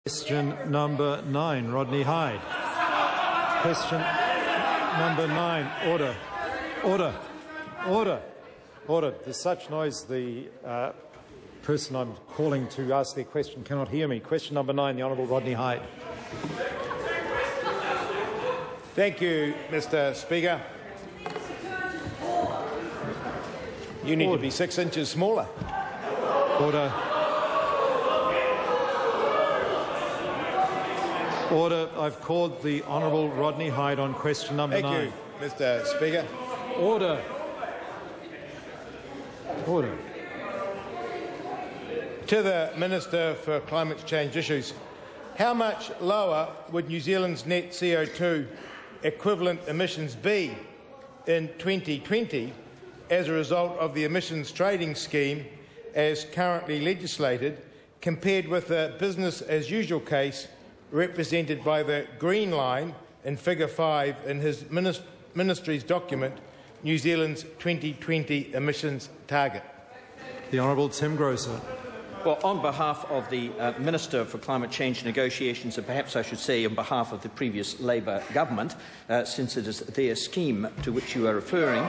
Question number 9, Rodney Hyde. Question number 9, order. Order. Order. Order. There's such noise the person I'm calling to ask their question cannot hear me. Question number 9, the Honourable Rodney Hyde. Thank you, Mr. Speaker. You need to be 6 inches smaller. Order. Order. I've called the Honourable Rodney Hyde on question number 9. Thank you, Mr. Speaker. Order. Order. To the Minister for Climate Change Issues, how much lower would New Zealand's net CO2 equivalent emissions be in 2020 as a result of the emissions trading scheme as currently legislated, compared with the business-as-usual case represented by the green line in Figure 5 in his Ministry's document, New Zealand's 2020 emissions target? The Honourable Tim Groser. Well, on behalf of the Minister for Climate Change negotiations, and perhaps I should say on behalf of the previous Labour government, since it is their scheme to which you are referring,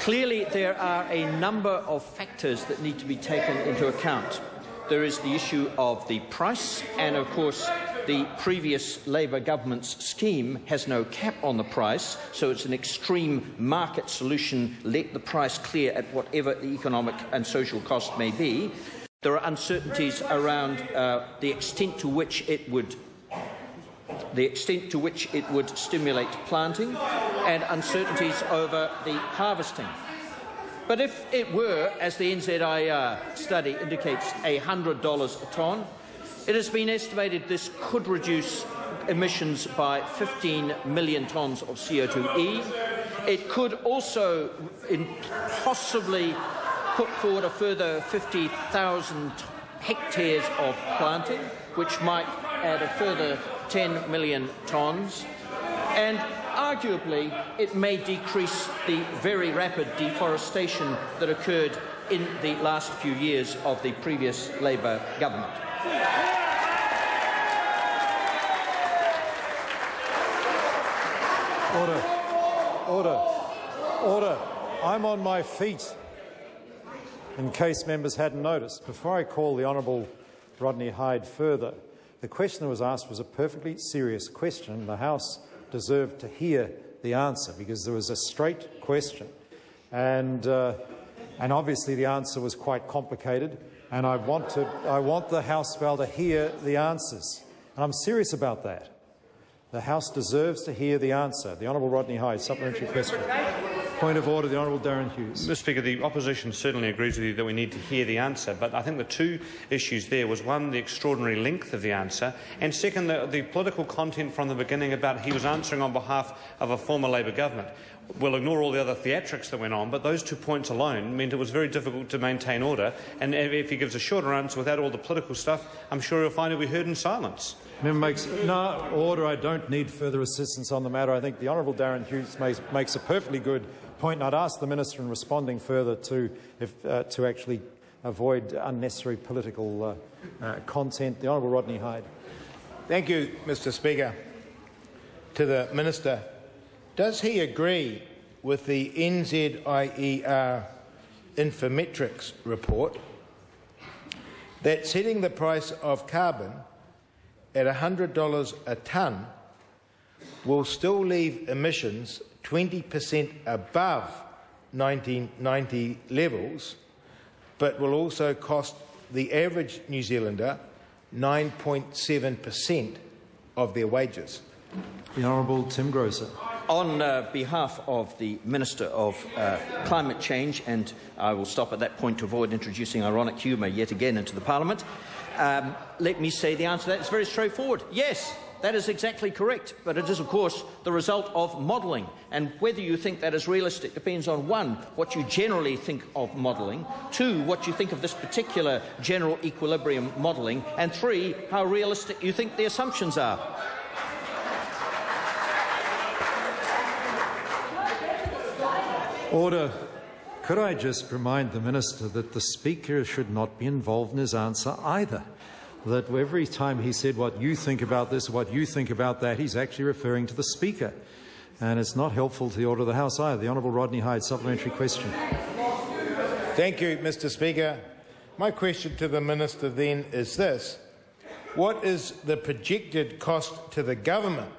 clearly there are a number of factors that need to be taken into account. There is the issue of the price, and of course the previous Labour government's scheme has no cap on the price, so it's an extreme market solution, let the price clear at whatever the economic and social cost may be. There are uncertainties around the extent to which it would stimulate planting, and uncertainties over the harvesting. But if it were, as the NZIR study indicates, $100 a tonne, it has been estimated this could reduce emissions by 15 million tonnes of CO2e. It could also possibly put forward a further 50,000 hectares of planting, which might add a further 10 million tonnes. And arguably, it may decrease the very rapid deforestation that occurred in the last few years of the previous Labour government. Order. Order. Order. I'm on my feet, in case members hadn't noticed. Before I call the Honourable Rodney Hyde further, the question that was asked was a perfectly serious question. The House deserved to hear the answer because there was a straight question, and obviously the answer was quite complicated, and I want the House to be able to hear the answers, and I'm serious about that. The House deserves to hear the answer. The Honourable Rodney Hyde, supplementary question. Point of order, the Honourable Darren Hughes. Mr. Speaker, the opposition certainly agrees with you that we need to hear the answer, but I think the two issues there was, one, the extraordinary length of the answer, and second, the political content from the beginning about he was answering on behalf of a former Labour government. We'll ignore all the other theatrics that went on, but those 2 points alone meant it was very difficult to maintain order, and if he gives a shorter answer without all the political stuff, I'm sure he'll find he'll be heard in silence. Member makes no order. I don't need further assistance on the matter. I think the Honourable Darren Hughes makes a perfectly good point, and I'd ask the Minister in responding further to actually avoid unnecessary political content. The Honourable Rodney Hyde. Thank you, Mr. Speaker. To the Minister, does he agree with the NZIER Infometrics report that setting the price of carbon at $100 a tonne will still leave emissions 20% above 1990 levels, but will also cost the average New Zealander 9.7% of their wages? The Honourable Tim Groser. On behalf of the Minister of Climate Change, and I will stop at that point to avoid introducing ironic humour yet again into the Parliament, let me say the answer to that is very straightforward. Yes, that is exactly correct, but it is, of course, the result of modelling. And whether you think that is realistic depends on, one, what you generally think of modelling, two, what you think of this particular general equilibrium modelling, and three, how realistic you think the assumptions are. Order. Could I just remind the Minister that the Speaker should not be involved in his answer either? that every time he said what you think about this, what you think about that, he's actually referring to the Speaker. And it's not helpful to the order of the House either. The Honourable Rodney Hyde, supplementary question. Thank you, Mr. Speaker. My question to the Minister then is this. What is the projected cost to the government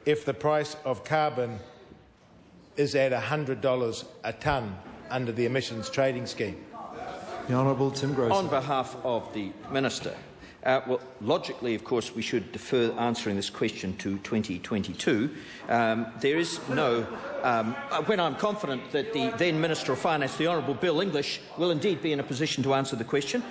if the price of carbon is at $100 a tonne under the emissions trading scheme? The Honourable Tim Groser. On behalf of the Minister, well, logically, of course, we should defer answering this question to 2022. There is no... when I'm confident that the then Minister of Finance, the Honourable Bill English, will indeed be in a position to answer the question.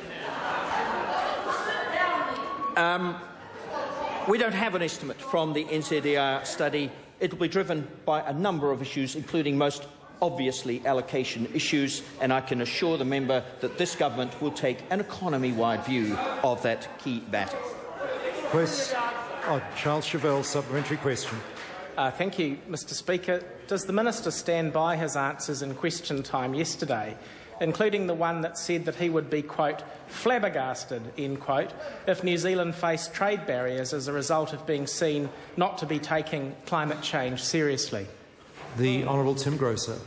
We don't have an estimate from the NZER study. It will be driven by a number of issues, including most obviously allocation issues, and I can assure the member that this government will take an economy-wide view of that key matter. Charles Chauvel, supplementary question. Thank you, Mr. Speaker. Does the Minister stand by his answers in question time yesterday, including the one that said that he would be, quote, flabbergasted, end quote, if New Zealand faced trade barriers as a result of being seen not to be taking climate change seriously? The Honourable Tim Groser.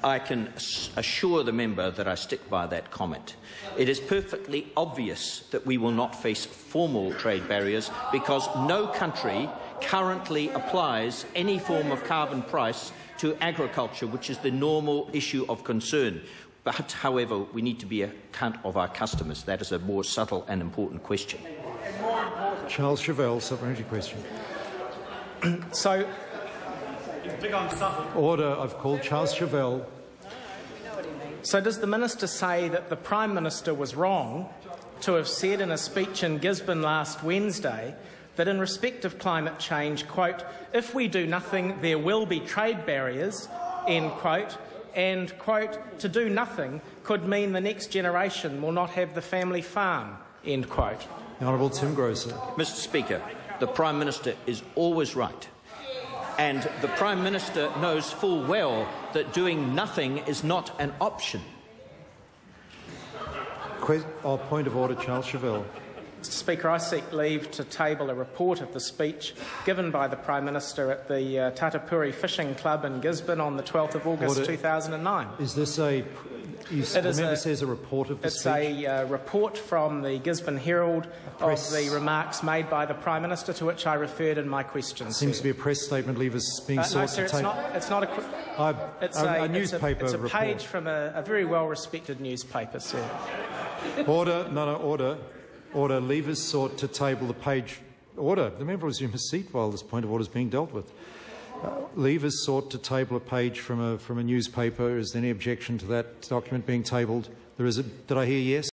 I can assure the member that I stick by that comment. It is perfectly obvious that we will not face formal trade barriers because no country currently applies any form of carbon price to agriculture, which is the normal issue of concern. But, however, we need to be account of our customers. That is a more subtle and important question. Charles Chauvel, supplementary question. Order. I've called Charles Chauvel. So does the Minister say that the Prime Minister was wrong to have said in a speech in Gisborne last Wednesday that in respect of climate change, quote, if we do nothing, there will be trade barriers, end quote, and, quote, to do nothing could mean the next generation will not have the family farm, end quote? The Honourable Tim Groser. Mr. Speaker, the Prime Minister is always right. And the Prime Minister knows full well that doing nothing is not an option. Point of order, Charles Chauvel. Mr. Speaker, I seek leave to table a report of the speech given by the Prime Minister at the Tatapuri Fishing Club in Gisborne on the 12th of August 2009. Is this a... the member says a report of the speech? It's a report from the Gisborne Herald of the remarks made by the Prime Minister to which I referred in my question. It seems to be a press statement. Leave us being sought to take... it's not a newspaper It's a report. page from a very well-respected newspaper, sir. Order. No, order. Order. Leave us sought to table the page. Order. The member will resume his seat while this point of order is being dealt with. Leave us sought to table a page from a newspaper. Is there any objection to that document being tabled? There is. Did I hear yes?